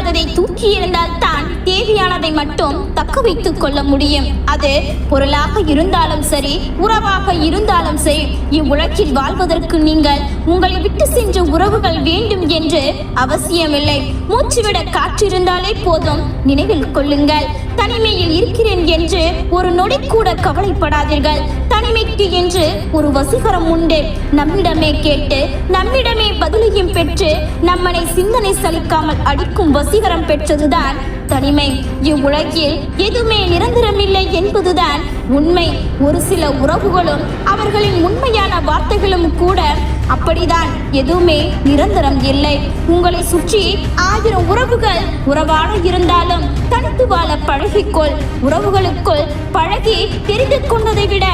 தேவையில்லாததை தூக்கி எறிந்தால் தான் தேவையானதை மட்டும் தக்க வைத்துக் கொள்ள முடியும். அது பொருளாக இருந்தாலும் சரி, உறவாக இருந்தாலும் சரி. இவ்வுலகில் வாழ்வதற்கு நீங்கள் உங்களை விட்டு சென்ற உறவுகள் வேண்டும் என்று அவசியமில்லை. மூச்சுவிட காற்றிருந்தாலே போதும். நினைவில் கொள்ளுங்கள், தனிமையில் இருக்கிறேன் என்று ஒரு நொடி கூட கவலைப்படாதீர்கள். தனிமைக்கு என்று ஒரு வசீகரம் உண்டு. நம்மிடமே கேட்டு நம்மிடமே பதிலையும் பெற்று நம்மனை சிந்தனை சலிக்காமல் அடிக்கும் வசீகரம் பெற்றதுதான் தனிமை. இவ்வுலகில் எதுவுமே நிரந்தரமில்லை என்பதுதான் உண்மை. ஒரு சில உறவுகளும் அவர்களின் உண்மையான வார்த்தைகளும் கூட அப்படிதான். எதுவுமே நிரந்தரம் இல்லை. உங்களை சுற்றி 1000 உறவுகள் உறவாக இருந்தாலும் தனித்து வாழ பழகிக்கொள். உறவுகளுக்குள் பழகி தெரிந்து கொண்டதை விட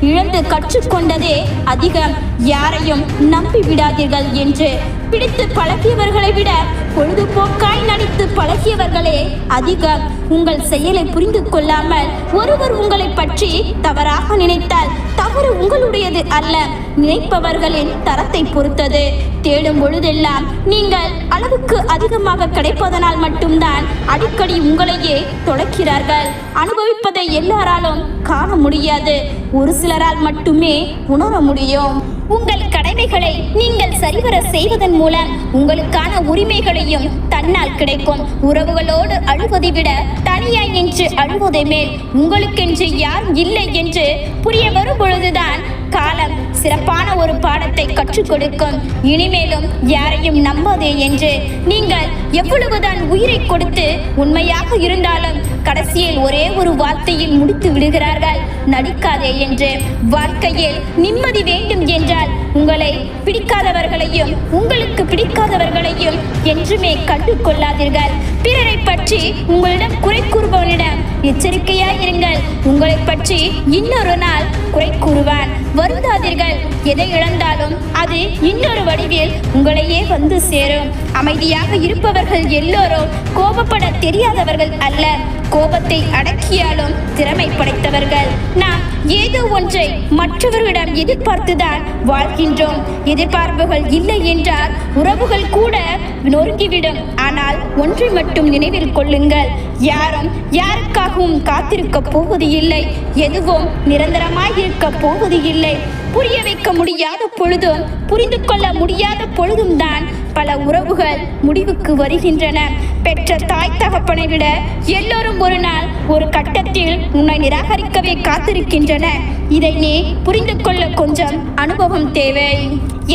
இழந்து கற்றுக்கொண்டதே அதிகம். யாரையும் நம்பி விடாதீர்கள் என்று பிடித்து பழகியவர்களை விட பொழுதுபோக்காய் நடித்து பழகியவர்களே அதிகம். உங்கள் செயலை புரிந்து கொள்ளாமல் ஒருவர் உங்களை பற்றி தவறாக நினைத்தால் தவறு உங்களுடையது அல்ல, நினைப்பவர்களின் தரத்தை பொறுத்தது. தேடும் பொழுதெல்லாம் நீங்கள் அளவுக்கு அதிகமாக கிடைப்பதனால் மட்டும்தான் அடிக்கடி உங்களையே தொலைக்கிறார்கள். அனுபவிப்பதை எல்லாராலும் காண முடியாது, ஒரு சிலரால் மட்டுமே உணர முடியும். உங்கள் கடமைகளை நீங்கள் சரிவர செய்வதன் மூலம் உங்களுக்கான உரிமைகளையும் தன்னால் கிடைக்கும். உறவுகளோடு அழுவதை விட தனியாய் நின்று அழுவதை மேல். உங்களுக்கென்று யாரும் இல்லை என்று புரிய வரும் பொழுதுதான் காலம் சிறப்பான ஒரு பாடத்தை கற்றுக் கொடுக்கும். இனிமேலும் யாரையும் நம்பாதே என்று நீங்கள் எவ்வளவுதான் உயிரை கொடுத்து உண்மையாக இருந்தாலும் கடைசியில் ஒரே ஒரு வார்த்தையில் முடித்து விடுகிறார்கள், நடிக்காதே என்று. வாழ்க்கையில் நிம்மதி வேண்டும் என்றால் உங்களை பிடிக்காதவர்களையும் உங்களுக்கு பிடிக்காதவர்களையும் என்றுமே கண்டு கொள்ளாதீர்கள். பிறரை பற்றி உங்களிடம் குறை கூறுபவனிடம் எச்சரிக்கையாயிருங்கள். உங்களை பற்றி இன்னொரு நாள் குறை கூறுவான். வருந்தாதீர்கள். எதை இழந்தாலும் அது இன்னொரு வடிவில் உங்களையே வந்து சேரும். அமைதியாக இருப்பவர்கள் எல்லோரும் கோபப்பட தெரியாதவர்கள் அல்ல, கோபத்தை அடக்கியாலும் திறமை படைத்தவர்கள். நாம் ஏதோ ஒன்றை மற்றவர்களிடம் எதிர்பார்த்துதான் வாழ்கின்றோம். எதிர்பார்ப்புகள் இல்லை என்றால் உறவுகள் கூட நொறுங்கிவிடும். ஆனால் ஒன்றை மட்டும் நினைவில் கொள்ளுங்கள், யாரும் யாருக்காகவும் காத்திருக்க போவது இல்லை. எதுவும் நிரந்தரமாய் இருக்க போவது இல்லை. புரிய வைக்க முடியாத பொழுதும் புரிந்து கொள்ள முடியாத பொழுதும் தான் பல உறவுகள் முடிவுக்கு வருகின்றன. பெற்ற தாய் தகப்பனை விட எல்லோரும் ஒரு நாள் ஒரு கட்டத்தில் உன்னை நிராகரிக்கவே காத்திருக்கின்றன. இதை நீ புரிந்து கொள்ள கொஞ்சம் அனுபவம் தேவை.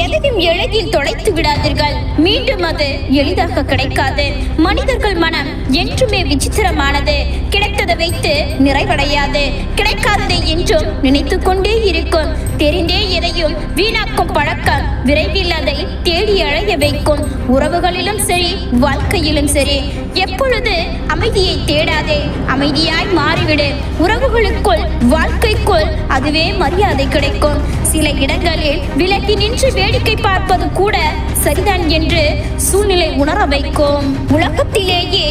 எதையும் எளிதில் தொலைத்து விடாதீர்கள். மீண்டும் அது எளிதாக கிடைக்காது. மனிதர்கள் மனம் என்றுமே விசித்திரமானது. கிடைத்ததை வைத்து நிறைவடையாது, கிடைக்காததை என்றும் நினைத்து கொண்டே இருக்கும். தெரிந்தே எதையும் வீணாக்கும் பழக்கம் விரைவில் அதை தேடி அழைய வைக்கும். உறவுகளிலும் சரி, வாழ்க்கையிலும் சரி. எப்பொழுது அமைதியை தேடாதே, அமைதியாய் மாறிவிடு. உறவுகளுக்குள் வாழ்க்கைக்குள் அதுவே மரியாதை கிடைக்கும். சில இடங்களில் விலகி நின்று வேடிக்கை பார்ப்பது கூட சரிதான் என்று சூழ்நிலை உணர வைக்கும். உலகத்திலேயே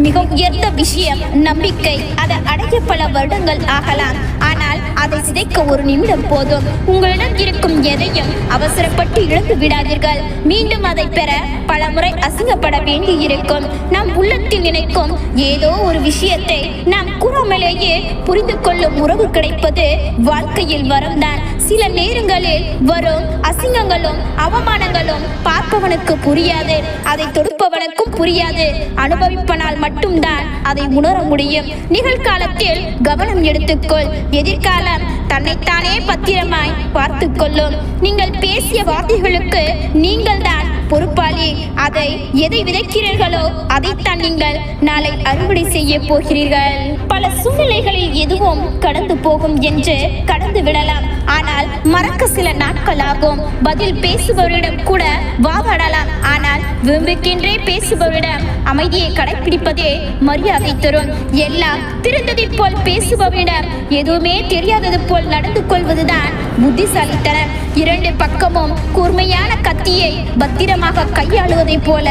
மிக உயர்ந்த விஷயம் நம்பிக்கை. அதை அடைய பல வருடங்கள் ஆகலாம், ஆனால் அதை சிதைக்க ஒரு நிமிடம் போதும். உங்களிடம் இருக்கும் எதையும் அவசரப்பட்டு இழந்து விடாதீர்கள். மீண்டும் அதை பெற பல முறை அசிங்கப்பட வேண்டி இருக்கும். நாம் உள்ளத்தில் நினைக்கும் ஏதோ ஒரு விஷயத்தை நாம் கூறாமலேயே புரிந்து கொள்ளும் உறவு கிடைப்பது வாழ்க்கையில் வரம்தான். சில நேரங்களில் வரும் அசிங்கங்களும் அவமானங்களும் பார்ப்பவனுக்கு புரியாது, அதை தொடுப்பவனுக்கும் புரியாது. அனுபவிப்பனால் மட்டும்தான் அதை உணர முடியும். நிகழ்காலத்தில் கவனம் எடுத்துக்கொள், எதிர்காலம் தன்னைத்தானே பத்திரமாய் பார்த்து கொள்ளும். நீங்கள் பேசிய வார்த்தைகளுக்கு நீங்கள் தான் பொறுப்பாளி. அதை எதை விதைக்கிறீர்களோ அதைத்தான் நீங்கள் நாளை அறுவடை செய்ய போகிறீர்கள். பல சூழ்நிலைகளில் எதுவும் கடந்து போகும் என்று கடந்து விடலாம், ஆனால் மறக்க சில நாட்கள் ஆகும். பதில் பேசுபவரிடம் கூட வாதாடலாம், ஆனால் விரும்புகின்றே பேசுபவரிடம் அமைதியை கடைபிடிப்பதே மரியாதை தரும். எல்லாம் தெரிந்ததை போல் பேசுபவரிடம் எதுவுமே தெரியாதது போல் நடந்து கொள்வதுதான் புத்திசாலித்தனம். இரண்டு பக்கமும் கூர்மையான கத்தியை பத்திரமாக கையாளுவதைப் போல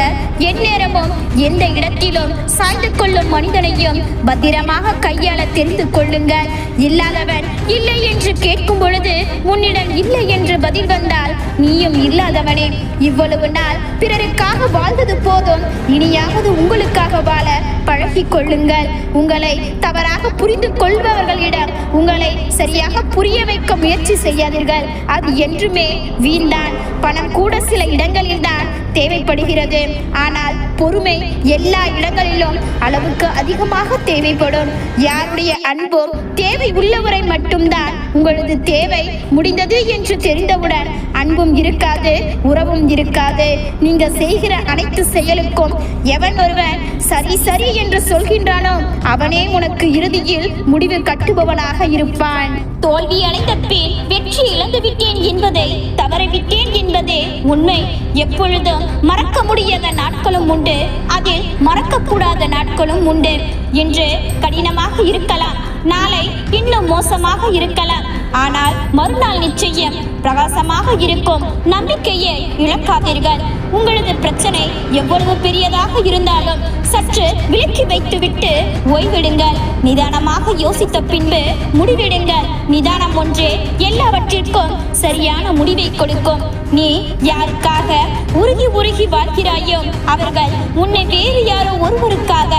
எந்நேரமும் எந்த இடத்திலும் சாய்ந்து கொள்ளும் மனிதனையும் பத்திரமாக கையாள தெரிந்து கொள்ளுங்கள். இல்லாதவன் இல்லை என்று கேட்கும் பொழுது உன்னிடம் இல்லை என்று பதில் வந்தால் நீயும் இல்லாதவனே. இவ்வளவு நாள் பிறருக்காக வாழ்ந்தது போதும், இனியாவது உங்களுக்காக வாழ பழகிக் கொள்ளுங்கள். உங்களை தவறாக புரிந்து கொள்பவர்களிடம் உங்களை சரியாக புரிய வைக்க முயற்சி செய்யாதீர்கள். அது என்றுமே வீண்தான். பணம் கூட சில இடங்களில் தான் தேவைப்படுகிறது. ஆனால் பொறுமை எல்லா இடங்களிலும் அளவுக்கு அதிகமாக தேவைப்படும். யாருடைய அன்பும் தேவை உள்ளவரை மட்டும்தான். உங்களது தேவை முடிந்தது என்று தெரிந்தவுடன் அன்பும் இருக்காது, உறவும் இருக்காது. நீங்க செய்கிற அனைத்து செயலுக்கும் எவன் ஒருவன் சரி சரி என்று சொல்கின்றானோ அவனே உனக்கு இறுதியில் முடிவு கட்டுபவனாக இருப்பான். தோல்வி அடைந்த பின் வெற்றி இழந்து விட்டேன் என்பதை தவறவிட்டேன் என்பதே உண்மை. எப்பொழுதும் மறக்க முடியாத நாட்களும் உண்டு, அதில் மறக்கக்கூடாத நாட்களும் உண்டு. இன்று கடினமாக இருக்கலாம், நாளை இன்னும் மோசமாக இருக்கலாம். ஆனால் மறுநாள் நிச்சயம் பிரகாசமாக இருக்கும். நம்பிக்கையை இழக்காதீர்கள். உங்களது பிரச்சனை எவ்வளவு பெரியதாக இருந்தாலும் சற்று விலக்கி வைத்துவிட்டு ஓய்விடுங்கள். நிதானமாக யோசித்த பின்பு முடிவெடுங்கள். நிதானம் ஒன்றே எல்லாவற்றிற்கும் சரியான முடிவை கொடுக்கும். நீ யாருக்காக உருகி உருகி வாழ்கிறாயோ அவர்கள் உன்னை வேறு யாரோ ஒருவருக்காக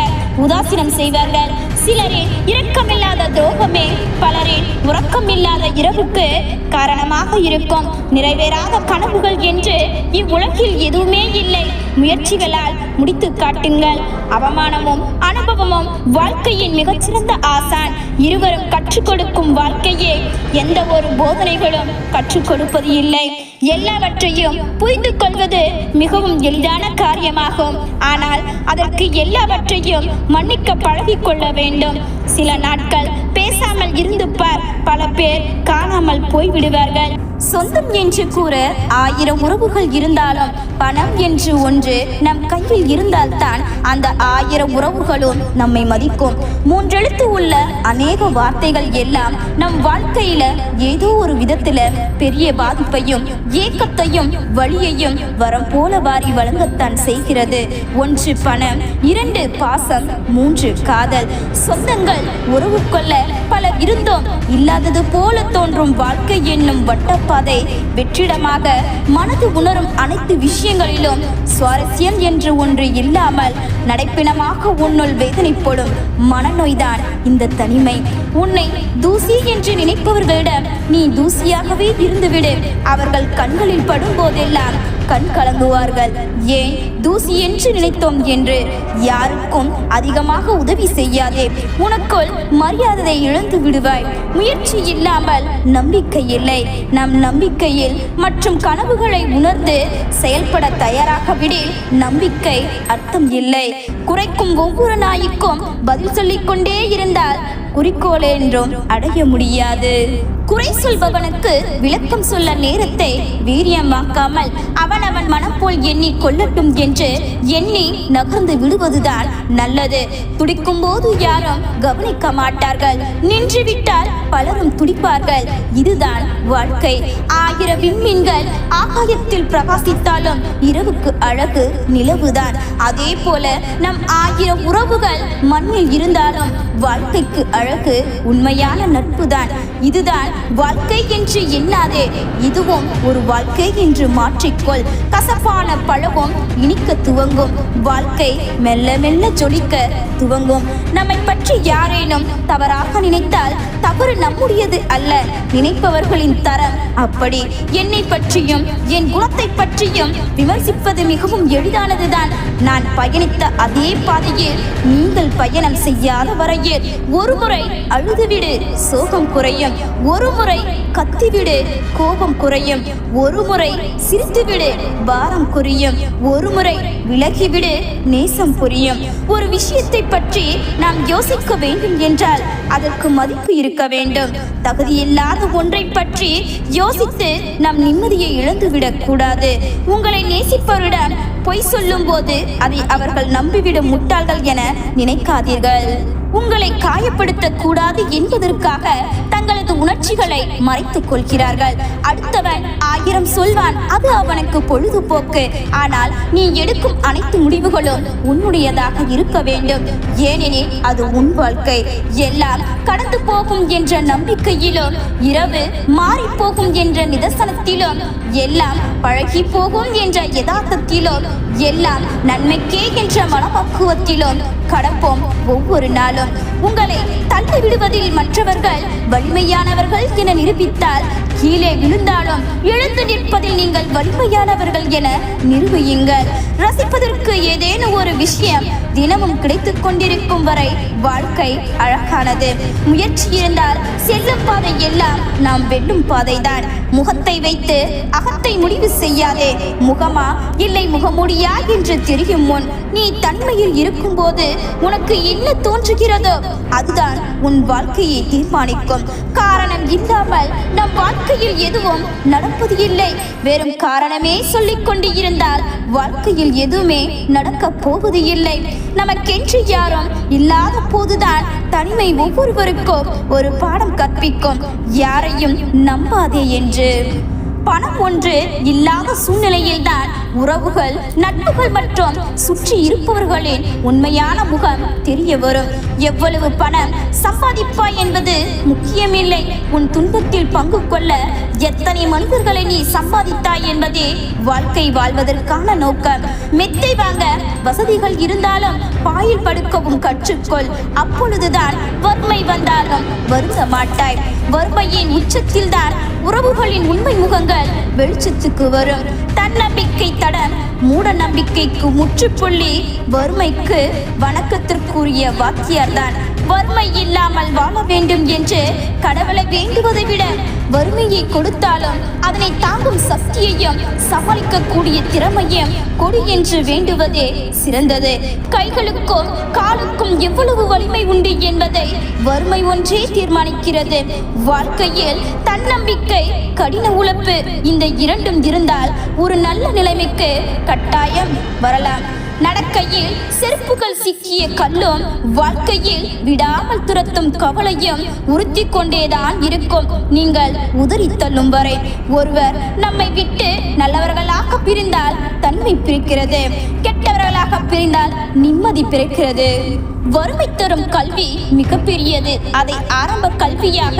உதாசீனம் செய்வார்கள். சிலரின் இரக்கமில்லாத துரோகமே பலரின் உறக்கமில்லாத இரவுக்கு காரணமாக இருக்கும். நிறைவேறாத கனவுகள் என்று இவ்வுலகில் எதுவுமே இல்லை. முயற்சிகளால் முடித்து காட்டுங்கள். அவமானமும் அனுபவமும் வாழ்க்கையின் மிகச்சிறந்த ஆசான். இருவரும் கற்றுக் கொடுக்கும் வாழ்க்கையே எந்த ஒரு போதனைகளும் கற்றுக் கொடுப்பது இல்லை. எல்லாவற்றையும் புரிந்து கொள்வது மிகவும் எளிதான காரியமாகும். ஆனால் அதற்கு எல்லாவற்றையும் மன்னிக்க பழகிக்கொள்ள வேண்டும். சில நாட்கள் பேசாமல் இருந்து பார், பல பேர் காணாமல் போய்விடுவார்கள். சொந்தம் என்று கூற 1000 உறவுகள் இருந்தாலும் பணம் என்று ஒன்று நம் கையில் இருந்தால்தான் அந்த 1000 உறவுகளும் நம்மை மதிக்கும். 3 எழுத்து உள்ள அநேக வார்த்தைகள் எல்லாம் நம் வாழ்க்கையில ஏதோ ஒரு விதத்துல பெரிய பாதிப்பையும் ஏக்கத்தையும் வலியையும் வரம் போல வாரி வழங்கத்தான் செய்கிறது. 1 பணம், 2 பாசம், 3 காதல். சொந்தங்கள் உறவு கொள்ள பலர் இருந்தோம். இல்லாதது போல தோன்றும் வாழ்க்கை என்னும் வட்டப்பாதை வெற்றிடமாக மனது உணரும் அனைத்து விஷயங்களிலும் சுவாரஸ்யம் என்று ஒன்று இல்லாமல் நடைப்பிணமாக உன்னுள் வேதனைப்படும் மனநோய்தான் இந்த தனிமை. உன்னை தூசி என்று நினைப்பவர்களிடம் நீ தூசியாகவே இருந்துவிடு. அவர்கள் கண்களில் படும் போதெல்லாம் கண் கலங்குவார்கள். ஏன் தூசி என்று நினைத்தோம் என்று யாருக்கும் அதிகமாக உதவி செய்யாதே. உனக்குள் மரியாதை இழந்து விடுவாய். முயற்சி இல்லாமல் நம்பிக்கை இல்லை. நம் நம்பிக்கையில் மற்றும் கனவுகளை உணர்ந்து செயல்பட தயாராக விடில் நம்பிக்கை அர்த்தம் இல்லை. குறைக்கும் ஒவ்வொரு நாய்க்கும் பதில் சொல்லிக் கொண்டே இருந்தால் குறிக்கோள் என்றும் அடைய முடியாது. குறை சொல்பவனுக்கு விளக்கம் சொல்ல நேரத்தை வீரியமாக்காமல் அவன் மனம் போல் எண்ணி கொள்ளட்டும் என்று எண்ணி நகர்ந்து விடுவதுதான் நல்லது. துடிக்கும் போது யாரும் கவனிக்க மாட்டார்கள். நின்று விட்டால் பலரும் துடிப்பார்கள். இதுதான் வாழ்க்கை. 1000 விண்மீன்கள் ஆகாயத்தில் பிரகாசித்தாலும் இரவுக்கு அழகு நிலவுதான். அதே போல நம் 1000 உறவுகள் மண்ணில் இருந்தாலும் வாழ்க்கைக்கு அழகு உண்மையான நட்புதான். இதுதான் வாழ்க்கை என்று எண்ணாதே. இதுவும் ஒரு வாழ்க்கை என்று மாற்றிக்கொள். கசப்பான பழவும் இனிக்க துவங்கும். வாழ்க்கை மெல்ல மெல்ல ஜொலிக்க துவங்கும். நம்மை பற்றி யாரேனும் தவறாக நினைத்தால் தவறு நம்முடையது அல்ல, நினைப்பவர்களின் தரம் அப்படி. என்னை பற்றியும் என் குணத்தை பற்றியும் விமர்சிப்பது மிகவும் எளிதானதுதான். நான் பயணித்த அதே பாதையில் நீங்கள் பயணம் செய்யாத வரையில் ஒருமுறை அழுதுவிடு, சோகம் குறையும். ஒருமுறை கத்திவிடு, கோபம் குறையும். ஒருமுறை சிரித்துவிடு, பாரம் குறையும். ஒருமுறை விலகிவிடு, நேசம் புரியும். ஒரு விஷயத்தை பற்றி நாம் யோசிக்க வேண்டும் என்றால் அதற்கு மதிப்பு இருக்க வேண்டும். தகுதியில்லாத ஒன்றை பற்றி யோசித்து நாம் நிம்மதியை இழந்துவிடக் கூடாது. உங்களை நேசிப்பவரிடம் பொய் சொல்லும் போது அதை அவர்கள் நம்பிவிடும் முட்டாள்கள் என நினைக்காதீர்கள். உங்களை காயப்படுத்தக் கூடாது என்பதற்காக தங்களது உணர்ச்சிகளை மறைத்துக் கொள்கிறார்கள். அடுத்தவன் 1000 சொல்வான், அது அவனுக்கு பொழுதுபோக்கு. ஆனால் நீ எடுக்கும் அனைத்து முடிவுகளும் உன்னுடையதாக இருக்க வேண்டும். ஏனெனில் அது உன் வாழ்க்கை. எல்லாம் கடந்து போகும் என்ற நம்பிக்கையிலும், இரவு மாறி போகும் என்ற நிதர்சனத்திலும், எல்லாம் பழகி போகும் என்ற யதார்த்தத்திலும், எல்லாம் நன்மைக்கே என்ற மனப்பக்குவத்திலும் கடப்போம் ஒவ்வொரு நாளும். உங்களை தள்ளி விடுவதில் மற்றவர்கள் வலிமையானவர்கள் என நிரூபித்தால், கீழே விழுந்தாலும் எழுந்து நிற்பதில் நீங்கள் வலிமையானவர்கள் என நிரூபியுங்கள். ரசிப்பதற்கு ஏதேனும் ஒரு விஷயம் தினமும் கிடைத்துக் கொண்டிருக்கும் வரை வாழ்க்கை அழகானது. முயற்சி இருந்தால் செல்லும் பாதை எல்லாம் நாம் வெல்லும் பாதைதான். முகத்தை வைத்து அகத்தை முடிவு செய்யாதே. முகமா இல்லை முகமுடியா என்று தெரியும் முன் நீ தன்மையில் இருக்கும் போது உனக்கு என்ன தோன்றுகிறதோ அதுதான் உன் வாழ்க்கையை தீர்மானிக்கும். காரணம் இல்லாமல் நம் வாழ்க்கையில் எதுவும் நடப்பது இல்லை. வெறும் காரணமே சொல்லிக் கொண்டு இருந்தால் வாழ்க்கையில் எதுவுமே நடக்க போவது இல்லை. நமக்கென்று யாரும் இல்லாத போதுதான் தனிமை ஒவ்வொருவருக்கும் ஒரு பாடம் கற்பிக்கும். யாரையும் நம்பாதே என்று. பணம் ஒன்று இல்லாத சூழ்நிலையில்தான் உறவுகள், நட்புகள் மற்றும் சுற்றி இருப்பவர்களின் உண்மையான முகம் தெரிய வரும். எவ்வளவு பணம் சம்பாதிப்பாய் என்பது முக்கியமில்லை. உன் துன்பத்தில் பங்கு கொள்ள எத்தனை மனிதர்களை நீ சம்பாதித்தாய் என்பதே வாழ்க்கை வாழ்வதற்கான நோக்கம். மெத்தை வாங்க வசதிகள் இருந்தாலும் பாயில் படுக்கவும் கற்றுக்கொள். அப்பொழுதுதான் வறுமை வந்தாலும் வருந்த மாட்டாய். வறுமையின் உச்சத்தில் தான் உறவுகளின் உண்மை முகங்கள் வெளிச்சத்துக்கு வரும். தன்னம்பிக்கை தடம் மூட நம்பிக்கைக்கு முற்றுப்புள்ளி. வறுமைக்கு வணக்கத்திற்குரிய வாக்கியர்தான். வறுமை இல்லாமல் வாழ வேண்டும் என்று கடவுளை வேண்டுவதை விட, வறுமையை கொடுத்தாலும் அதனை தாங்கும் சக்தியையும் சமாளிக்கக்கூடிய திறமையும் கொடு என்று வேண்டுவதே சிறந்தது. கைகளுக்கும் காலுக்கும் எவ்வளவு வலிமை உண்டு என்பதை வறுமை ஒன்றே தீர்மானிக்கிறது. வாழ்க்கையில் தன்னம்பிக்கை, கடின உழைப்பு, இந்த இரண்டும் இருந்தால் ஒரு நல்ல நிலைமைக்கு கட்டாயம் வரலாம். நடக்கையில் செருப்புகள் சிக்கிய கல்லும் வாழ்க்கையில் விடாமல் துரத்தும் கவலையும் உறுத்தி கொண்டேதான் இருக்கும். நீங்கள் உதறி தள்ளும் வரை. ஒருவர் நம்மை விட்டு நல்லவர்களாக பிரிந்தால் தன்மை பிரிக்கிறது, கெட்டவர்களாக பிரிந்தால் நிம்மதி பிறக்கிறது. வறுமை தரும் கல்வி மிகப்பெரியது. அதை ஆரம்ப கல்வியாக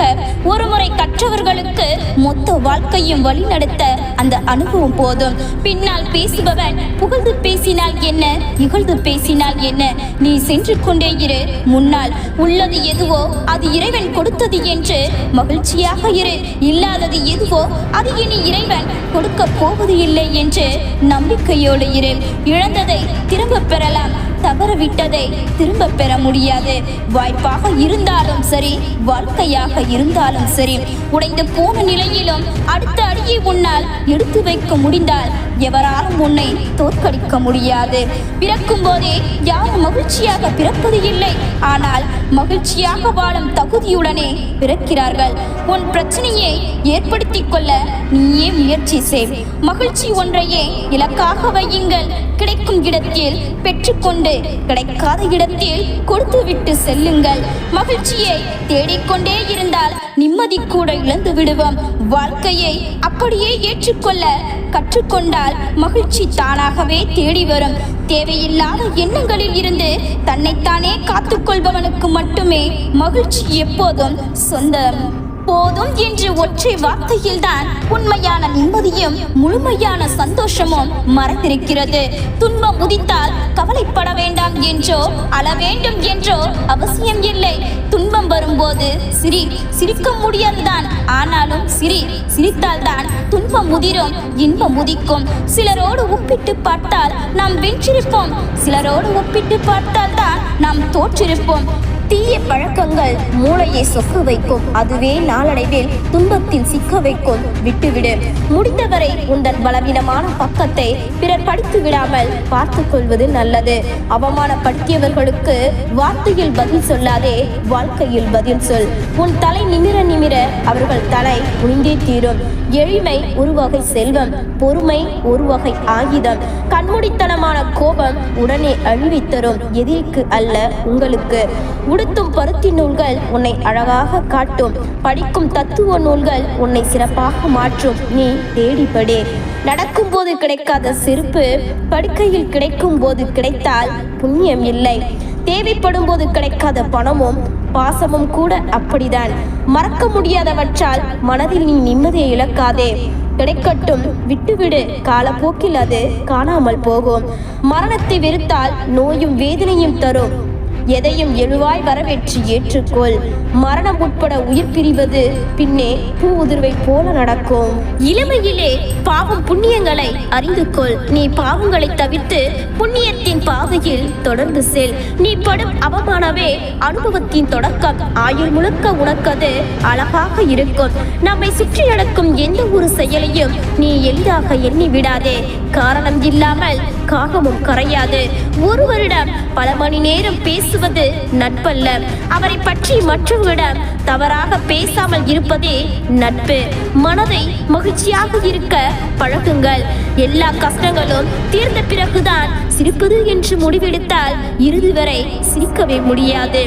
ஒருமுறை கற்றவர்களுக்கு மொத்த வாழ்க்கையும் வழிநடத்த அந்த அனுபவம் போதும். பின்னால் பேசுபவன் புகழ்ந்து பேசினால் என்ன, இகழ்ந்து பேசினால் என்ன, நீ சென்று கொண்டே இரு. முன்னால் உள்ளது எதுவோ அது இறைவன் கொடுத்தது என்று மகிழ்ச்சியாக இரு. இல்லாதது எதுவோ அது இனி இறைவன் கொடுக்க போவது இல்லை என்று நம்பிக்கையோடு இரு. இழந்ததை திரும்ப பெறலாம், தவறவிட்டதை திரும்ப பெற முடியாது. வாய்ப்பாக இருந்தாலும் சரி, வாழ்க்கையாக இருந்தாலும் சரி, உடைந்து போன நிலையிலும் அடுத்த அடியை உன்னால் எடுத்து வைக்க முடிந்தால் எவராலும் உன்னை தோற்கடிக்க முடியாது. பிறக்கும் போதே யாரும் மகிழ்ச்சியாக பிறப்பது இல்லை. ஆனால் மகிழ்ச்சியாக வாழும் தகுதியுடனே பிறக்கிறார்கள். உன் பிரச்சனையை ஏற்படுத்திக் கொள்ள நீயே முயற்சி செய். மகிழ்ச்சி ஒன்றையே இலக்காக வையுங்கள். கிடைக்கும் இடத்தில் பெற்றுக்கொண்டு, கிடைக்காத இடத்தில் கொடுத்து விட்டு செல்லுங்கள். மகிழ்ச்சியை தேடிக்கொண்டே இருந்தால் நிம்மதி கூட இழந்து விடுவோம். வாழ்க்கையை அப்படியே ஏற்றுக்கொள்ள கற்றுக்கொண்டால் மகிழ்ச்சி தானாகவே தேடி வரும். தேவையில்லாத எண்ணங்களில் இருந்து தன்னைத்தானே காத்துக்கொள்பவனுக்கு மட்டுமே மகிழ்ச்சி எப்போதும் சொந்தம். போதும் என்று ஒற்றை வார்த்தையில்தான் உண்மையான நிம்மதியும் முழுமையான சந்தோஷமும் மறைந்திருக்கிறது. துன்பம் உதித்தால் கவலைப்பட வேண்டாம் என்றோ அழ வேண்டும் என்றோ அவசியம் இல்லை. துன்பம் வரும்போது சிரிக்க முடியாதுதான். ஆனாலும் சிரித்தால்தான் துன்பம் முதிரும், இன்பம் உதிக்கும். சிலரோடு ஒப்பிட்டு பார்த்தால் நாம் வென்றிருப்போம், சிலரோடு ஒப்பிட்டு பார்த்தால் தான் நாம் தோற்றிருப்போம். தீய பழக்கங்கள் மூளையை சொக்க வைக்கும். அதுவே நாளடைவில் துன்பத்தில் சிக்க வைக்கும். விட்டுவிடு. முடிந்தவரை உங்கள் பலவீனமான பக்கத்தை பிறர் படித்து விடாமல் பார்த்து கொள்வது நல்லது. அவமானப்படுத்தியவர்களுக்கு வார்த்தையில் பதில் சொல்லாதே, வாழ்க்கையில் பதில் சொல். உன் தலை நிமிர நிமிர அவர்கள் தலை குனிந்தே தீரும். எளிமை ஒரு வகை செல்வம், பொறுமை ஒரு வகை ஆயுதம். கண்மூடித்தனமான கோபம் உடனே அழிவை தரும், எதிரிக்கு அல்ல உங்களுக்கு. உடுத்தும் பருத்தி நூல்கள் உன்னை அழகாக காட்டும். படிக்கும் தத்துவ நூல்கள் உன்னை சிறப்பாக மாற்றும். நீ தேடிப்படே. நடக்கும் போது கிடைக்காத செருப்பு படுக்கையில் கிடைக்கும் போது கிடைத்தால் புண்ணியம் இல்லை. தேவைப்படும் போது கிடைக்காத பணமும் பாசமும் கூட அப்படிதான். மறக்க முடியாதவற்றால் மனதில் நீ நிம்மதியை இழக்காதே. கிடைக்கட்டும், விட்டுவிடு. காலப்போக்கில் அது காணாமல் போகும். மரணத்தை வெறுத்தால் நோயும் வேதனையும் தரும். எதையும் எழுவாய் வரவேற்று ஏற்றுக்கொள். மரணம் உட்பட உயிர் பிரிவது பின்னே பூ உதிர்வை போல நடக்கும். இளமையிலே பாவம் புண்ணியங்களை அறிந்து கொள். நீ பாவங்களை தவிர்த்து புண்ணியத்தின் பாதையில் தொடர்ந்து செல். நீ படும் அவமானமே அனுபவத்தின் தொடக்கம். ஆயுள் முழுக்க உனக்கது அழகாக இருக்கும். நம்மை சுற்றி நடக்கும் எந்த ஒரு செயலையும் நீ எளிதாக எண்ணி விடாதே. காரணம் இல்லாமல் காகமும் கரையாது. ஒருவரிடம் பல மணி நேரம் பேசுவது நட்பல்ல. அவரை பற்றி மற்றவரிடம் தவறாக பேசாமல் இருப்பதே நட்பு. மனதை மகிழ்ச்சியாக இருக்க பழகுங்கள். எல்லா கஷ்டங்களும் தீர்ந்த பிறகுதான் சிரிப்பது என்று முடிவெடுத்தால் இறுதி வரை சிரிக்கவே முடியாது.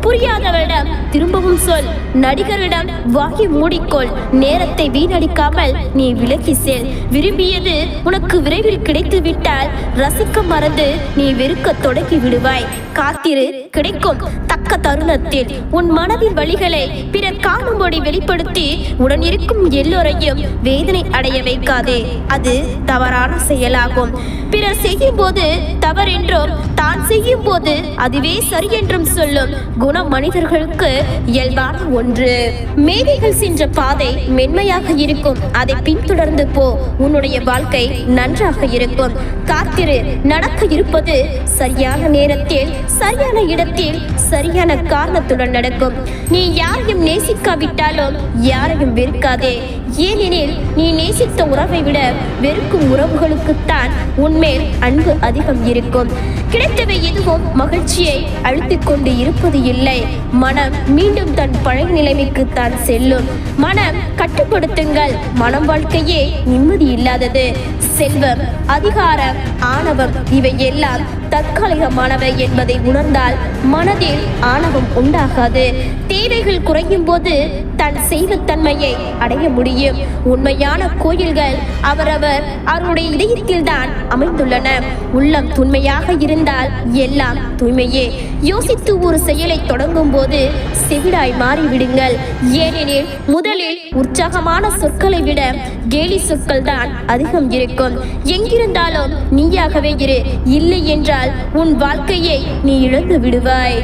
புரியாதவரிடம் திரும்பவும் சொல். நடிகரிடம் வாங்கி மூடிக்கொள். நேரத்தை வீணடிக்காமல் நீ விலகி செல். விரும்பியது உனக்கு விரைவில் கிடைத்து விட்டால் ரசிக்க மறந்து நீ வெறுக்க தொடங்கி விடுவாய். காத்திரு, கிடைக்கும் தக்க தருணத்தில். உன் மனதின் வழிகளை பிறர் காணும்படி வெளிப்படுத்தி உடன் இருக்கும் எல்லோரையும் வேதனை அடைய வைக்காதே. அது தவறான செயலாகும். பிறர் செய்யும் போது தவறென்றும் தான் செய்யும் போது அதுவே சரி என்றும் சொல்லும் குணம் மனிதர்களுக்கு இயல்பான ஒன்று. மேதைகள் சென்ற பாதை மென்மையாக இருக்கும். அதை பின்தொடர்ந்து போ. உன்னுடைய வாழ்க்கை நன்றாக இருக்கும். காத்திரு. நடக்க இருப்பது சரியான நேரத்தில் சரியான இடத்தில் சரியான காரணத்துடன் நடக்கும். நீ யாரையும் நேசிக்காவிட்டாலும் யாரையும் வெறுக்காதே. ஏனெனில் நீ நேசித்த உறவை விட வெறுக்கும் உறவுகளுக்குத்தான் உன்மேல் அன்பு அதிகம் இருக்கும். கிடைத்தவை எதுவும் மகிழ்ச்சியை அழுத்திக் கொண்டு இருப்பது இல்லை. மனம் மீண்டும் தன் பழைய நிலைமைக்கு தான் செல்லும். மனம் கட்டுப்படுத்துங்கள். மனம் வாழ்க்கையே நிம்மதி இல்லாதது. செல்வம், அதிகாரம், ஆணவம் இவை எல்லாம் தற்காலிகமானவை என்பதை உணர்ந்தால் மனதில் ஆணவம் உண்டாகாது. தேவைகள் குறையும் போது தன் செய்வத்தன்மையை அடைய முடியும். உண்மையான கோயில்கள் அவரவர் அவருடைய இதயத்தில் தான் அமைந்துள்ளன. உள்ளம் தூய்மையாக இருந்தால் எல்லாம் தூய்மையே. யோசித்து ஒரு செயலை தொடங்கும் போது செவிடாய் மாறிவிடுங்கள். ஏனெனில் முதலில் உற்சாகமான சொற்களை விட கேலி சொற்கள் தான் அதிகம் இருக்கும். எங்கிருந்தாலும் நீயாகவே இரு. இல்லை என்றால் உன் வாழ்க்கையை நீ இழந்து விடுவாய்.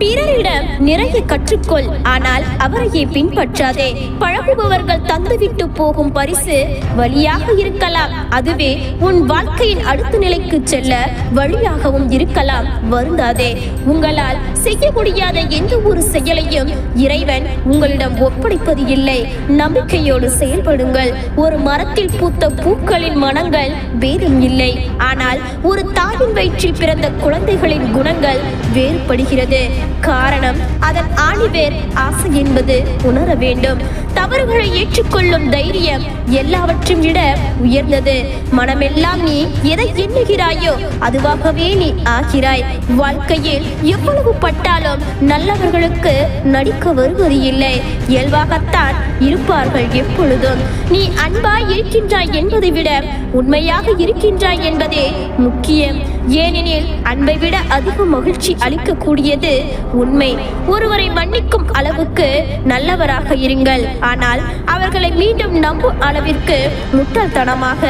பிறரிடம் நிறைய கற்றுக்கொள். ஆனால் அவரையே பின்பற்றாதே. பழகுபவர்கள் தந்துவிட்டு போகும் பரிசு வழியாக இருக்கலாம். அதுவே உன் வாழ்க்கையின் அடுத்த நிலைக்கு செல்ல வழியாகவும் இருக்கலாம். வருந்தாதே. உங்களால் செய்ய முடியாத எந்த ஒரு செயலையும் இறைவன் உங்களிடம் ஒப்படைப்பது இல்லை. நம்பிக்கையோடு செயல்படுங்கள். ஒரு மரத்தில் பூத்த பூக்களின் மனங்கள் பேதம் இல்லை. ஆனால் ஒரு தாயின் வயிற்றில் பிறந்த குழந்தைகளின் குணங்கள் வேறுபடுகிறது. காரணம் அதன் ஆணிவேர் ஆசை என்பது உணர வேண்டும். தவறுகளை ஏற்றுக்கொள்ளும் தைரியம் எல்லாவற்றையும் விட உயர்ந்தது. மனமெல்லாம் நீ எதை எண்ணுகிறாயோ அதுவாகவே நீ ஆகிறாய். வாழ்க்கையில் எவ்வளவு பட்டாலும் நல்லவர்களுக்கு நடிக்க வருவது இல்லை. இயல்பாகத்தான் இருப்பார்கள் எப்பொழுதும். நீ அன்பாய் இருக்கின்றாய் என்பதை விட உண்மையாக இருக்கின்றாய் என்பதே முக்கியம். ஏனெனில் அன்பை விட அதிக மகிழ்ச்சி அளிக்கக்கூடியது உண்மை. ஒருவரை மன்னிக்கும் அளவுக்கு நல்லவராக இருங்கள். ஆனால் அவர்களை மீண்டும் நம்பும் அளவிற்கு முட்டாள்தனமாக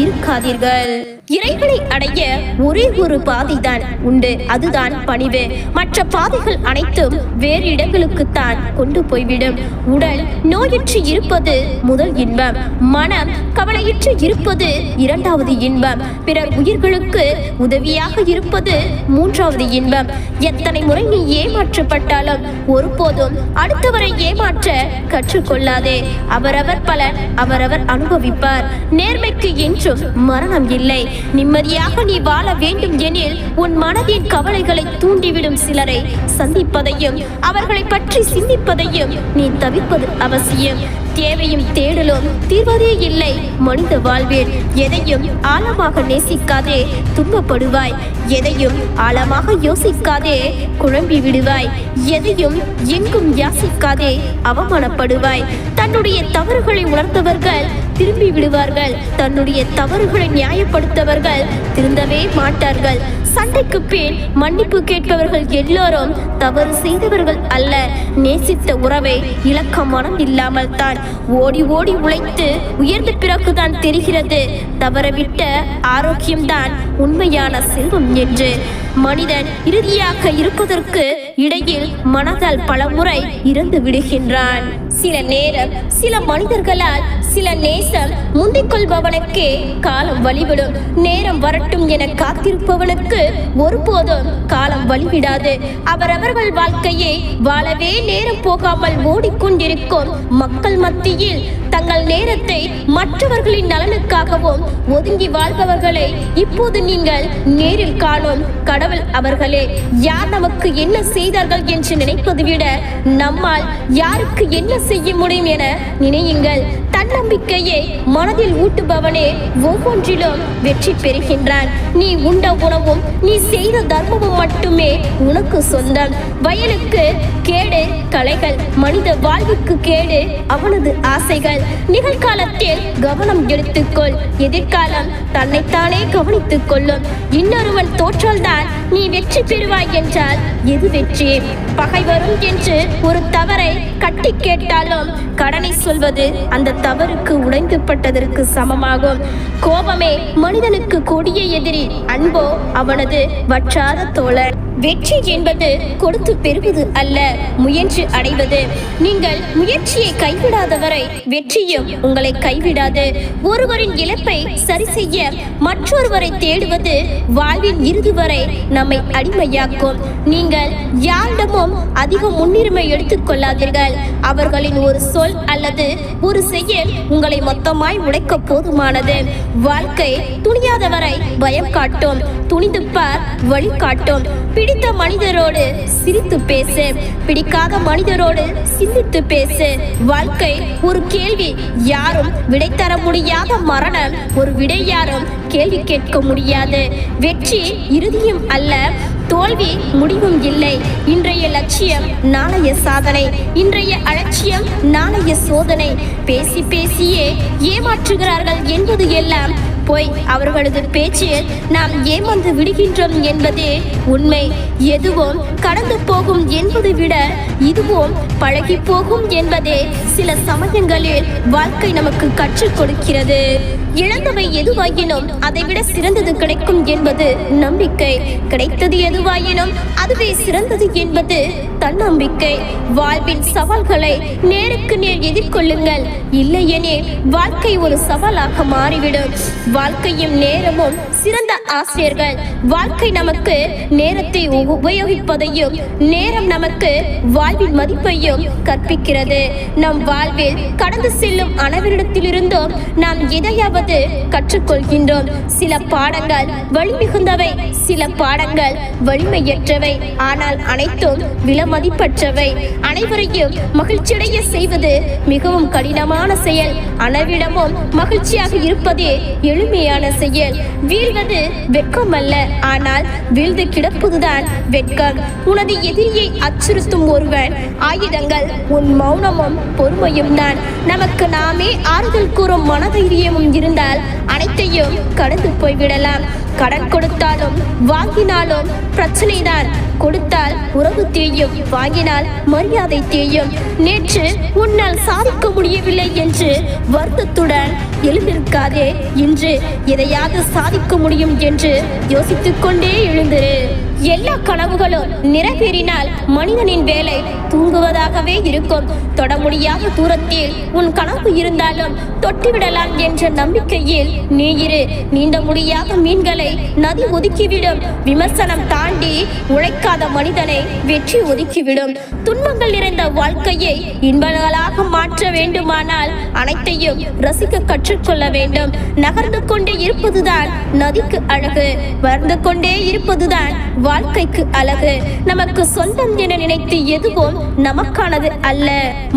இருக்காதீர்கள். இறைவனை அடைய ஒரே ஒரு பாதைதான் உண்டு. அதுதான் பணிவு. மற்ற பாதைகள் அனைத்தும் வேறு இடங்களுக்குத்தான் கொண்டு போய்விடும். உடல் நோயுற்று இருப்பது முதல் இன்பம். மனம் கவலையுற்று இருப்பது இரண்டாவது இன்பம். பிறர் உயிர்களுக்கு உதவியாக இருப்பது மூன்றாவது இன்பம். எத்தனை முறை நீ ஏமாற்றப்பட்டாலும் ஒருபோதும் அடுத்தவரை ஏமாற்ற கற்றுக்கொள்ளாதே. அவரவர் பலன் அவரவர் அனுபவிப்பார். நேர்மைக்கு என்றும் மரணம் இல்லை. நிம்மதியாக நீ வாழ வேண்டும் எனில் உன் மனதின் கவலைகளை தூண்டிவிடும் சிலரை சந்திப்பதையும் அவர்களை பற்றி சிந்திப்பதையும் நீ தவிர்ப்பது அவசியம். தேவையும் தேடலும் தீர்வதே இல்லை மனித வாழ்வில். எதையும் ஆழமாக நேசிக்காதே துன்பப்படுவாய். எதையும் ஆழமாக யோசிக்காதே குழம்பி விடுவாய். எதையும் எங்கும் யாசிக்காதே அவமானப்படுவாய். தன்னுடைய தவறுகளை உணர்ந்தவர்கள் திரும்பி விடுவார்கள். தன்னுடைய தவறுகளை நியாயப்படுத்தவர்கள் திருந்தவே மாட்டார்கள். சண்டைக்கு பின் மன்னிப்பு கேட்பவர்கள் எல்லோரும் தவறு செய்தவர்கள் அல்ல. நேசித்த உறவை இழக்க மனம் இல்லாமல் தான் ஓடி ஓடி உழைத்து உயர்ந்த பிறகுதான் தெரிகிறது தவறவிட்ட ஆரோக்கியம்தான் உண்மையான செல்வம் என்று. மனிதன் இறுதியாக இருப்பதற்கு இடையில் மனதால் பலமுறை இறந்து விடுகின்றான். சில நேரம் சில மனிதர்களால் சில நேசம் முந்திக் கொள்பவனுக்கே காலம் வழிவிடும். நேரம் வரட்டும் என காத்திருப்பவனுக்கு ஒருபோதும் காலம் வழிவிடாது. அவரவர்கள் வாழ்க்கையை வாழவே நேரம் போகாமல் ஓடிக்கொண்டிருக்கும் மக்கள் மத்தியில் தங்கள் நேரத்தை மற்றவர்களின் நலனுக்காகவும் ஒதுங்கி வாழ்பவர்களை இப்போது நீங்கள் நேரில் காணும் கடவுள் அவர்களே. யார் நமக்கு என்ன செய்தார்கள் என்று நினைப்பதை விட நம்மால் யாருக்கு என்ன செய்ய முடியும் என நினையுங்கள். தன்னம்பிக்கையை மனதில் ஊட்டுபவனே ஒவ்வொன்றிலும் வெற்றி பெறுகின்றான். நீ உண்ட உணவும் நீ செய்த தர்மமும் மட்டுமே உனக்கு சொந்தம். வயலுக்கு கேடு களைகள், மனித வாழ்வுக்கு கேடு அவனது ஆசைகள். நிகழ்காலத்தில் கவனம் எடுத்துக்கொள், எதிர்காலம் தன்னைத்தானே கவனித்துக் கொள்ளும். இன்னொருவன் தோற்றால்தான் நீ வெற்றி பெறுவாய் என்றால் எது வெற்றி? பகை வரும் என்று ஒரு தவறை கட்டி கேட்டாலும் கடனை சொல்வது அந்த தவறுக்கு உடைந்துபட்டதற்கு சமமாகும். கோபமே மனிதனுக்கு கொடிய எதிரி, அன்போ அவனது வற்றாத தோழர். வெற்றி என்பது கொடுத்து பெறுவது அல்ல, முயன்று அடைவது. நீங்கள் முயற்சியை கைவிடாதவரை வெற்றியும் உங்களை கைவிடாது. ஒருவரின் இழப்பை சரி செய்ய மற்றொருவரை தேடுவது வாழ்வின் இறுதி வரை நம்மை அடிமையாக்கும். நீங்கள் யாரிடமும் அதிக முன்னுரிமை எடுத்துக் கொள்ளாதீர்கள். அவர்களின் ஒரு சொல் அல்லது ஒரு செயல் உங்களை மொத்தமாய் உடைக்க போதுமானது. வாழ்க்கை துணியாதவரை பயம் காட்டும், துணிந்து பார் வழி காட்டும். பிடித்த மனிதரோடு சிரித்து பேசு, பிடிக்காத மனிதரோடு சிந்தித்து பேசு. வாழ்க்கை ஒரு கேள்வி, யாரும் விடை தர முடியாத மரணம் ஒரு விடை யாரும் கேள்வி கேட்க முடியாது. வெற்றி இறுதியும் அல்ல, தோல்வி முடிவும் இல்லை. இன்றைய லட்சியம் நாளைய சாதனை, இன்றைய அலட்சியம் நாளைய சோதனை. பேசி பேசியே ஏமாற்றுகிறார்கள் என்பது எல்லாம் போய். அவர்களது பேச்சில் நாம் ஏமாந்து விடுகின்றோம் என்பதே உண்மை. எதுவும் கடந்து போகும் என்பதை விட இதுவும் பழகி போகும் என்பதே சில சமயங்களில் வாழ்க்கை நமக்கு கற்றுக் கொடுக்கிறது. இழந்தவை எதுவாயினும் அதைவிட சிறந்தது கிடைக்கும் என்பது நம்பிக்கை. கிடைத்தது எதுவாயினும் அதுவே சிறந்தது என்பது தன்னம்பிக்கை. வாழ்வின் சவால்களை நேருக்கு நேர் எதிர்கொள்ளுங்கள். இல்லையெனில் வாழ்க்கை ஒரு சவாலாக மாறிவிடும். வாழ்க்கையும் நேரமும் சிறந்த ஆசிரியர்கள். வாழ்க்கை நமக்கு நேரத்தை உபயோகிப்பதையும் நேரம் நமக்கு வாழ்வின் மதிப்பையும் கற்பிக்கிறது. நம் வாழ்வில் கடந்து செல்லும் அனைவரிடத்திலிருந்தும் நாம் எதையாவது கற்றுக்கொள்கின்றோம். சில பாடங்கள் வலிமிகுந்தவை, சில பாடங்கள் வலிமையற்றவை. ஆனால் அனைத்தும் விலைமதிப்பற்றவை. அனைவரையும் மகிழ்ச்சியடைய செய்வது மிகவும் கடினமான செயல். அனைவரிடமும் மகிழ்ச்சியாக இருப்பதே எளிமையான செயல். வீழ்வது வெட்கம் அல்ல, ஆனால் வீழ்ந்து கிடப்பதுதான் வெட்கம். உனது எதிரியை அச்சுறுத்தும் ஒருவன் ஆயுதங்கள் உன் மௌனமும் பொறுமையும் தான். நமக்கு நாமே ஆறுதல் கூறும் மனதைரியமும் இருந்தால் அனைத்தையும் கடந்து போய்விடலாம். கடன் கொடுத்தாலும் வாங்கினாலும் பிரச்சனை தான். கொடுத்தால் உறவு தேயும், வாங்கினால் மரியாதை தேயும். நேற்று உன்னால் சாதிக்க முடியவில்லை என்று வருத்தத்துடன் எழுந்திருக்காதே. இன்று எதையாவது சாதிக்க முடியும் என்று யோசித்துக் கொண்டே எழுந்திரு. எல்லா கனவுகளும் நிறைவேறினால் மனிதனின் வேலை தூங்குவதாகவே இருக்கும். தொட முடியாத தூரத்தில் உன் கனவு இருந்தாலும் தொட்டுவிடலாம் என்ற நம்பிக்கையில் நீ இரு. நீந்த முடியாத மீன்களை நதி ஒதுக்கிவிடும். விமர்சனம் தாண்டி உழைக்காத மனிதனை வெற்றி ஒதுக்கிவிடும். துன்பங்கள் நிறைந்த வாழ்க்கையை இன்பங்களாக மாற்ற வேண்டுமானால் அனைத்தையும் ரசிக்க கற்றுக்கொள்ள வேண்டும். நகர்ந்து கொண்டே இருப்பதுதான் நதிக்கு அழகு, வளர்ந்து கொண்டே இருப்பதுதான் வாழ்க்கைக்கு அழகு. நமக்கு சொந்தம் என நினைத்து எதுவும் நமக்கானது அல்ல.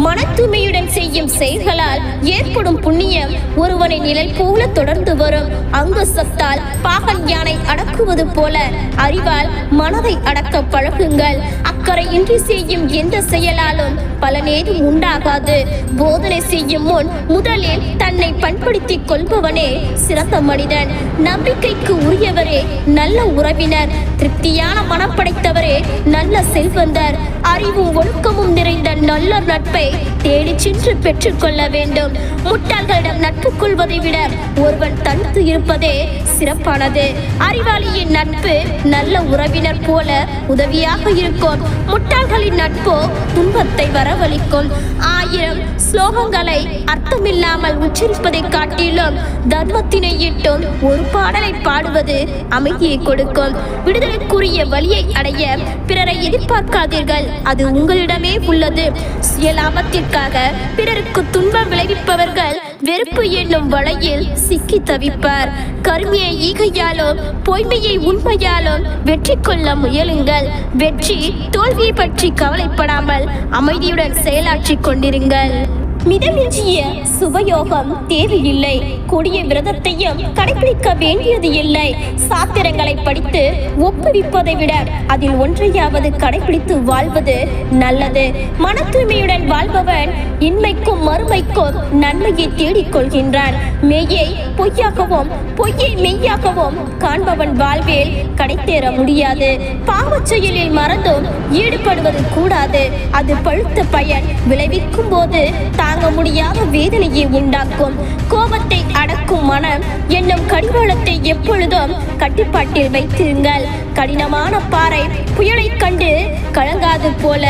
மன தூய்மையுடன் செய்யும் செயல்களால் ஏற்படும் புண்ணியம் ஒருவனை நிழல் போல தொடர்ந்து வரும். அங்கு சத்தால் பாகன் யானை அடக்குவது போல அறிவால் மனதை அடக்க பழகுங்கள். அக்கறை இன்றி செய்யும் எந்த செயலாலும் பலனேதும் உண்டாகாது. போதனை செய்யும் முன் முதலில் தன்னை பண்படுத்திக் கொள்பவனே சிறந்த மனிதன். நம்பிக்கைக்கு உரியவரே நல்ல உறவினர். திருப்தியான மனம் படைத்தவரே நல்ல செல்வந்தர். அறிவும் ஒழுக்கமும் நிறைந்த நல்ல நட்பை தேடி சென்று பெற்றுக்கொள்ள வேண்டும். முட்டாள்களிடம் நட்பு கொள்வதை விட ஒருவன் தனித்து இருப்பதே சிறப்பானது. அறிவாளியின் நட்பு நல்ல உறவினர் போல உதவியாக இருக்கும். முட்டாள்களின் நட்போ துன்பத்தை வரவழைக்கும். 1000 ஸ்லோகங்களை அர்த்தமில்லாமல் உச்சரிப்பதை காட்டிலும் தர்மத்தினை இட்டும் ஒரு பாடலை பாடுவது அமைதியை கொடுக்கும். விடுதலைக்குரிய வழியை அடைய பிறரை எதிர்பார்க்காதீர்கள், அது உங்களிடமே உள்ளது. சுயலாபத்திற்காக பிறருக்கு துன்பம் விளைவிப்பவர்கள் வெறுப்பு என்னும் வலையில் சிக்கி தவிப்பார். கருமையை ஈகையாலும் பொய்மையை உண்மையாலும் வெற்றி கொள்ள முயலுங்கள். வெற்றி தோல்வியை பற்றி கவலைப்படாமல் அமைதியுடன் செயலாற்றிக் கொண்டிருங்கள். மிதமிஞ்சிய சுபயோகம் தேவையில்லை. கொடிய விரதத்தையும் கடைபிடிக்க வேண்டியது இல்லை. சாத்திரங்களை படித்து ஒப்புவிப்பதை விட அதில் ஒன்றையாவது கடைபிடித்து வாழ்வது நல்லது. மன தூய்மையுடன் வாழ்பவன் இன்மைக்கும் மறுமைக்கும் நன்மையை தேடிக் கொள்கின்றான். மெய்யை பொய்யாகவும் பொய்யை மெய்யாகவும் காண்பவன் வாழ்வில் கடைத்தேற முடியாது. பாவச் செயலில் மறந்தும் ஈடுபடுவது கூடாது. அது பழுத்த பயன் விளைவிக்கும் போது தாங்க முடியாத வேதனையை உண்டாக்கும். கோபத்தை அடக்கும் மனம் என்னும் கடிவாளத்தை எப்பொழுதும் கட்டுப்பாட்டில் வைத்திருங்கள். கடினமான பாறை புயலை கண்டு கலங்காது போல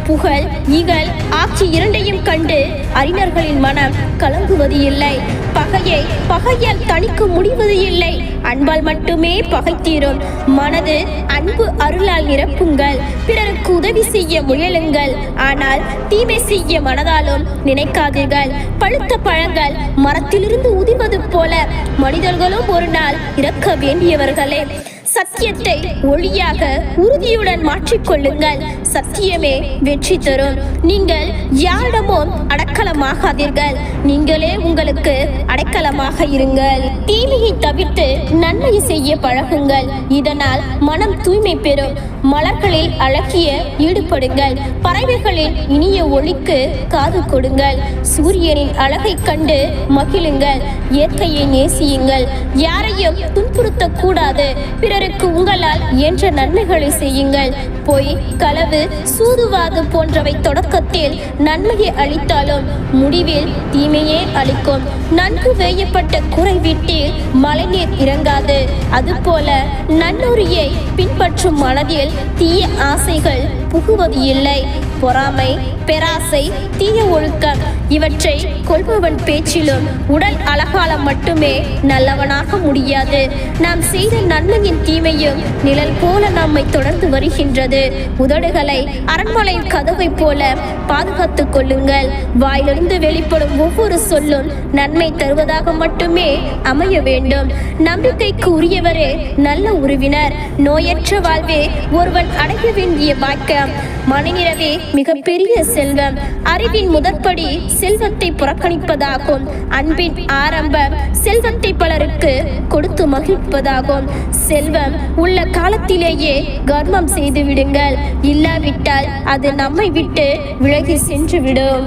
புகழ் இகழ் ஆட்சி இரண்டையும் கண்டு அறிஞர்களின் மனம் கலங்குவது இல்லை. பகையை பகையால் தணிக்க முடிவது இல்லை. அன்பால் மட்டுமே பகை தீரும். மனது அன்பு அருளால் நிரப்புங்கள். பிறருக்கு உதவி செய்ய முயலுங்கள். ஆனால் தீமை செய்ய மனதாலும் நினைக்காதீர்கள். பழுத்த பழங்கள் மரத்திலிருந்து உதிர்வது போல மனிதர்களும் ஒரு நாள் இறக்க வேண்டியவர்களே. சத்தியத்தை ஒளியாக உறுதியுடன் மாற்றிக்கொள்ளுங்கள். சத்தியமே வெற்றி தரும். நீங்கள் யாரிடமும் அடைக்கலமாகாதீர்கள், நீங்களே உங்களுக்கு அடைக்கலமாக இருங்கள். தீமையை தவிர்த்து நன்மையை செய்ய பழகுங்கள். இதனால் மனம் தூய்மை பெறும். மலர்களில் அழகிய ஈடுபடுங்கள். பறவைகளின் இனிய ஒளிக்கு காது கொடுங்கள். சூரியனின் அழகை கண்டு மகிழுங்கள். இயற்கையை நேசியுங்கள். யாரையும் துன்புறுத்தக்கூடாது. பிறருக்கு உங்களால் என்ற நன்மைகளை செய்யுங்கள். பொய் களவு சூதுவாது போன்றவை தொடக்கத்தில் நன்மையை அளித்தாலும் முடிவில் தீமையே அளிக்கும். நன்கு வேயப்பட்ட குறை வீட்டில் மழைநீர் இறங்காது. அதுபோல நன்னூரியை பின்பற்றும் மனதில் தீய ஆசைகள் புகுவது இல்லை. பொறாமை பெராசை தீய ஒழுக்கம் இவற்றை கொள்பவன் பேச்சிலும் உடல் அழகாலம் மட்டுமே நல்லவனாக முடியாது. நாம் செய்த நன்மையின் தீமையும் நிழல் போல நம்மை தொடர்ந்து வருகின்றது. உதடுகளை அரண்மனை கதவை போல பாதுகாத்துக் கொள்ளுங்கள். வாயிலிருந்து வெளிப்படும் ஒவ்வொரு சொல்லும் நன்மை தருவதாக மட்டுமே அமைய வேண்டும். நம்பிக்கைக்கு உரியவரே நல்ல உறவினர். நோயற்ற வாழ்வே ஒருவன் அடைய வேண்டிய பாக்கியம். மனநிறைவே மிகப்பெரிய செல்வம். அறிவின் முதற்படி செல்வத்தை புறக்கணிப்பதாகும். அன்பின் ஆரம்பம் செல்வத்தை பலருக்கு கொடுத்து மகிழ்ப்பதாகும். செல்வம் உள்ள காலத்திலேயே கர்மம் செய்து விடுங்கள். இல்லாவிட்டால் அது நம்மை விட்டு விலகி சென்று விடும்.